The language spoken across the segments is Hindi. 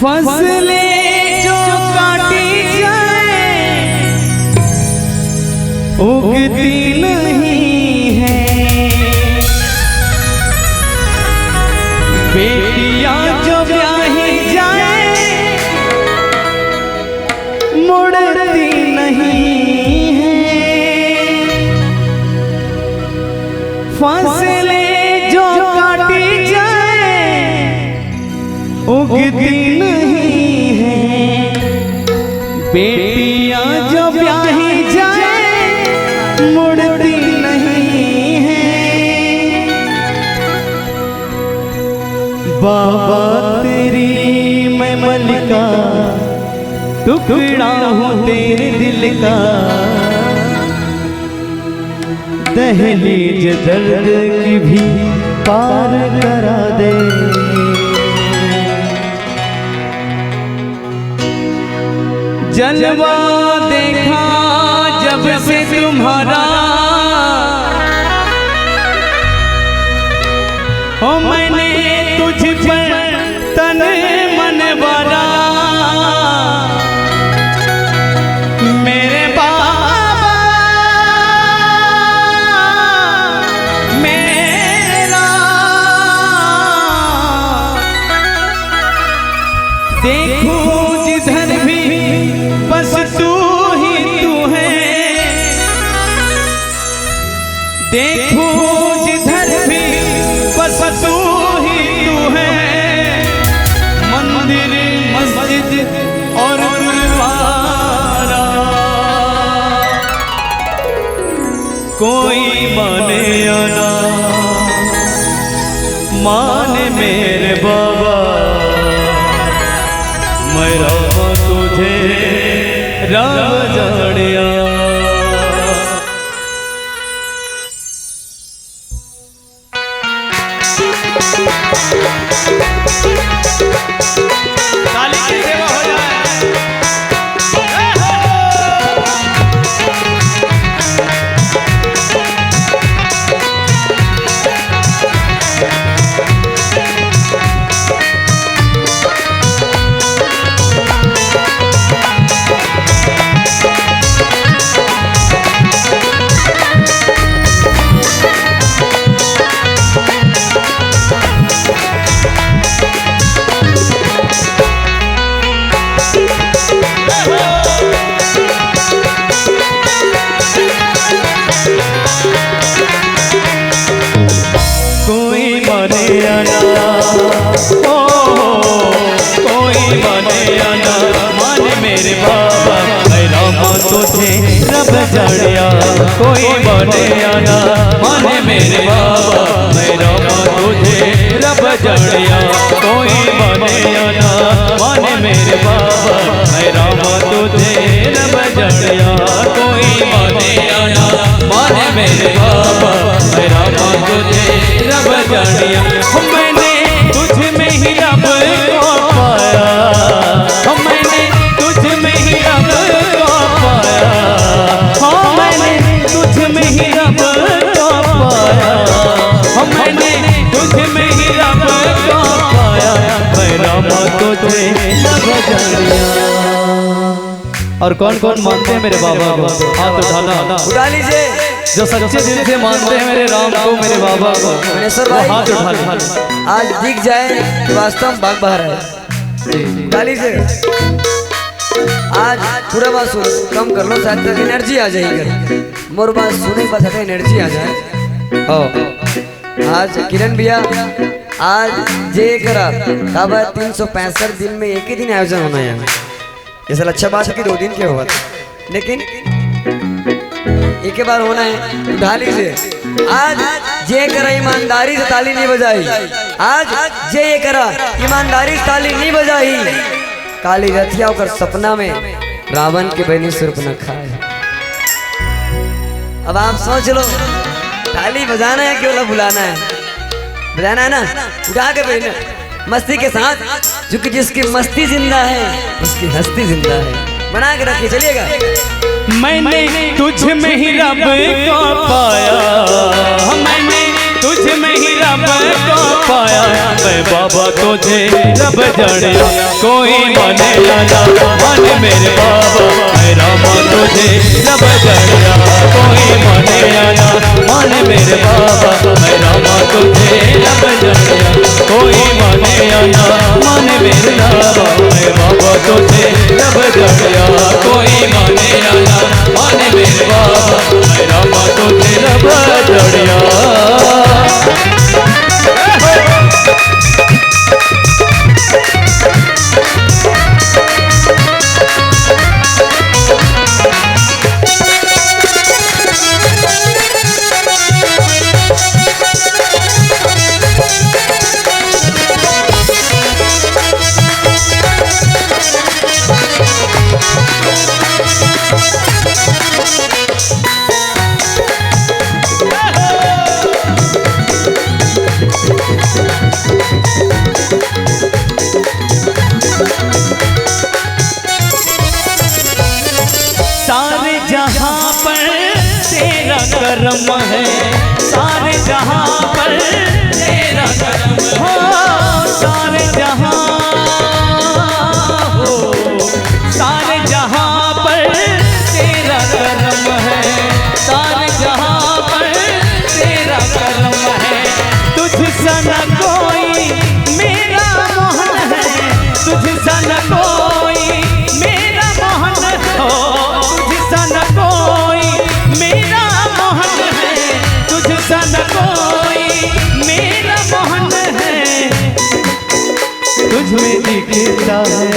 फसलें जो काटी जाए उगती नहीं है, बेटियां जो ब्याही जाए मुड़ती नहीं है। फसलें जो काटी जाए उगती नहीं है, बेटियां जो ब्याही जाए मुड़ती नहीं है। बाबा तेरी मैं मलिका टुकड़ा हूँ तेरे दिल का, दहलीज दर्द की भी पार करा दे। जलवा देखा जब से तुम्हारा, हो मैंने तुझ पर तन मन भरा। मेरे बाबा मेरा देखूं जिधर भी बस तू ही तू है, देखूं जिधर भी बस तू ही तू है। मंदिर मस्जिद और गुरुद्वारा कोई माने या ना माने मेरे बाबा, मैं रामा तुझे राम जानिया। ताली की सेवा हो जाए। कोई माने या ना ओ कोई माने या ना माने मेरे बाबा, मैं रामा तुझे रब जानिया। कोई माने या ना माने मेरे बाबा, मैं रामा तुझे रब जानिया। कोई माने या ना माने मेरे बाबा, मैं रामा तुझे रब जानिया। कोई माने या ना माने मेरे बाबा, मैं रामा तुझे रब जानिया। मैंने तुझ में ही रब को पाया, मैंने तुझ में ही रब को पाया, मैंने तुझ में ही रब को पाया, मैंने तुझ में ही रब को पाया। मैं रामा तुझे रब जानिया। और कौन कौन मानते हैं मेरे बाबा को? हाथ उठा लीजिए। जो सच्चे दिल से मानते हैं मेरे राम को, मेरे बाबा को, वो हाथ उठा लीजिए। आज दिख जाए कि वास्तव में बाग बाहर है। गाली से आज पूरा बात सुन, कम कर लो, शायद तक एनर्जी आ जाएगी। मोर बात सुने के बाद एनर्जी आ जाए। आज किरण भैया आज जे करा 365 दिन में एक ही दिन आयोजन होना है। ये साल अच्छा बात है कि 2 दिन के हुआ, लेकिन एक ही बार होना है। ढाली से आज जे करा ईमानदारी से ताली नहीं बजाई, आज जे करा ईमानदारी से ताली नहीं बजाई, काली रथिया होकर सपना में रावण के बहनी सुर्प न खाए। अब आप सोच लो, ताली बजाना है केवल बुलाना है, बजाना है ना, उठा के बहना मस्ती के साथ, क्योंकि जिसकी मस्ती जिंदा है उसकी हस्ती जिंदा है। बना के रखिए, चलिएगा। मैंने तुझ में ही रब को पाया, मैंने तुझ में ही रब को पाया। मैं बाबा तुझे रब जड़िया कोई माने आना मन मेरे बाबा मैं रामा तुझे रब जड़िया कोई माने आना मन मेरे बाबा मैं रामा तुझे रब जड़िया कोई माने आना मन मेरे बाबा मैं बाबा तुझे रब जड़िया कोई माने आना मन मेरे बाबा मैं रामा तुझे रब जड़िया सारे जहां पर तेरा करम है सारे जहां पर तेरा करम हो सारे जहां हो सारे जहां पर तेरा करम है सारे जहां पर तेरा करम है तुझ सा न कोई मेरा मोहन है तुझ सा न कोई मेरा मोहन हो तुझ सा न कोई मेरा मोहन है तुझ सा न कोई मेरा मोहन है तुझ में दिखता है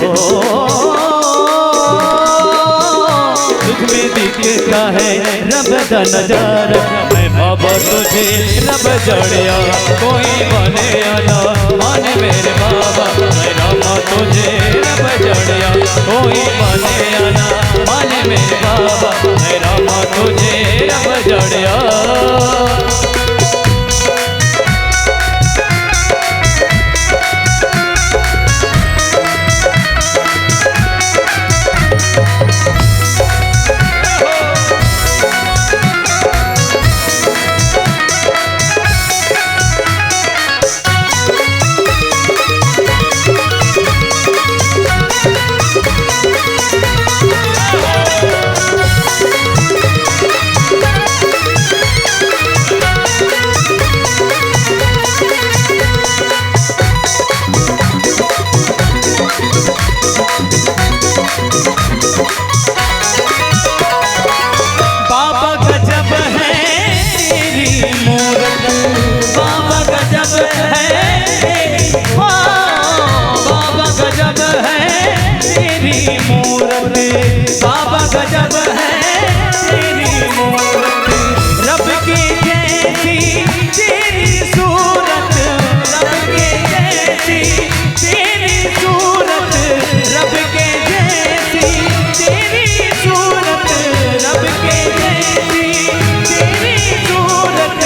ओ तुझ में दिखता है रब दा नजारा मैं बाबा तुझे रब जड़िया कोई माने आना माने मेरे बाबा मैं रामा तुझे रब जड़िया कोई माने आना माने मेरे बाबा मैं रामा तुझे रब जड़िया बाबा गजब है तेरी मूरत रब की जैसी तेरी सूरत रब के जैसी तेरी सूरत रब के जैसी तेरी सूरत रब के जैसी तेरी सूरत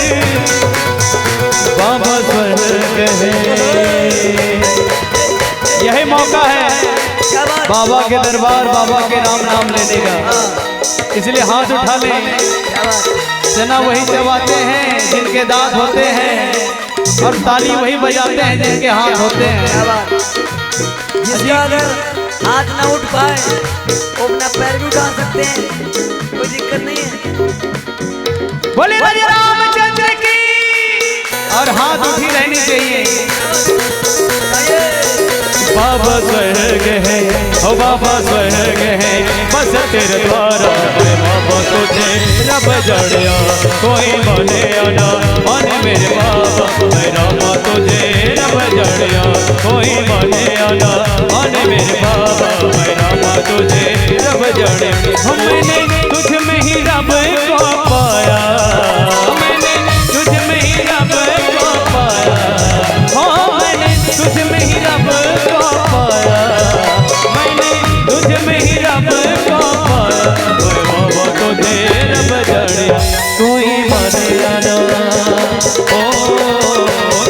बाबा स्वर्ग है यही मौका है बाबा के दरबार बाबा के नाम लेने का इसलिए हाथ उठा लें चना वही चबाते हैं जिनके दांत होते हैं और ताली वही बजाते हैं जिनके हाथ होते हैं जिसका अगर हाथ ना उठ पाए वो अपना पैर भी उठा सकते हैं कोई दिक्कत नहीं है बोले रामचंद्र की और हाथ उठी रहनी चाहिए बाबा स्वर्ग है ओ बाबा स्वर्ग है बस तेरे द्वारा मैं बाबा तुझे रब जड़िया कोई माने आना माने मेरे बाबा मैं रामा तुझे रब जड़िया कोई माने आना माने मेरे बाबा मैं रामा तुझे रब जड़िया मैंने तुझ में ही रब को पाया मैंने तुझ में ही रब को पाया हो मैंने तुझ में ही रब को पाया मैंने तुझ में ही रब को पाया मैं बाबा तुझे रब जड़िया कोई माने आना ओ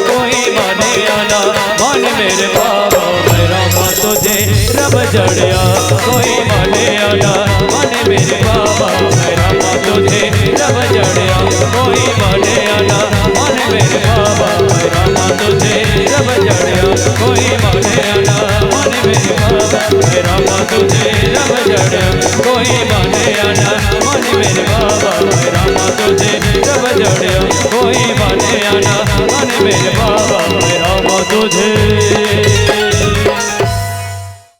कोई माने आना मान मेरे बाबा मैं रामा तुझे रब जड़िया कोई माने आना मान मेरे बाबा मैं रामा तुझे रब जड़िया कोई माने आना मान मेरे बाबा रामा तुझे रब जड़िया कोई माने आना मन मेरे बाबा रामा तुझे रब जड़िया कोई माने आना मन मेरे बाबा रामा तुझे रब जड़िया कोई माने आना मन मेरे बाबा रामा तुझे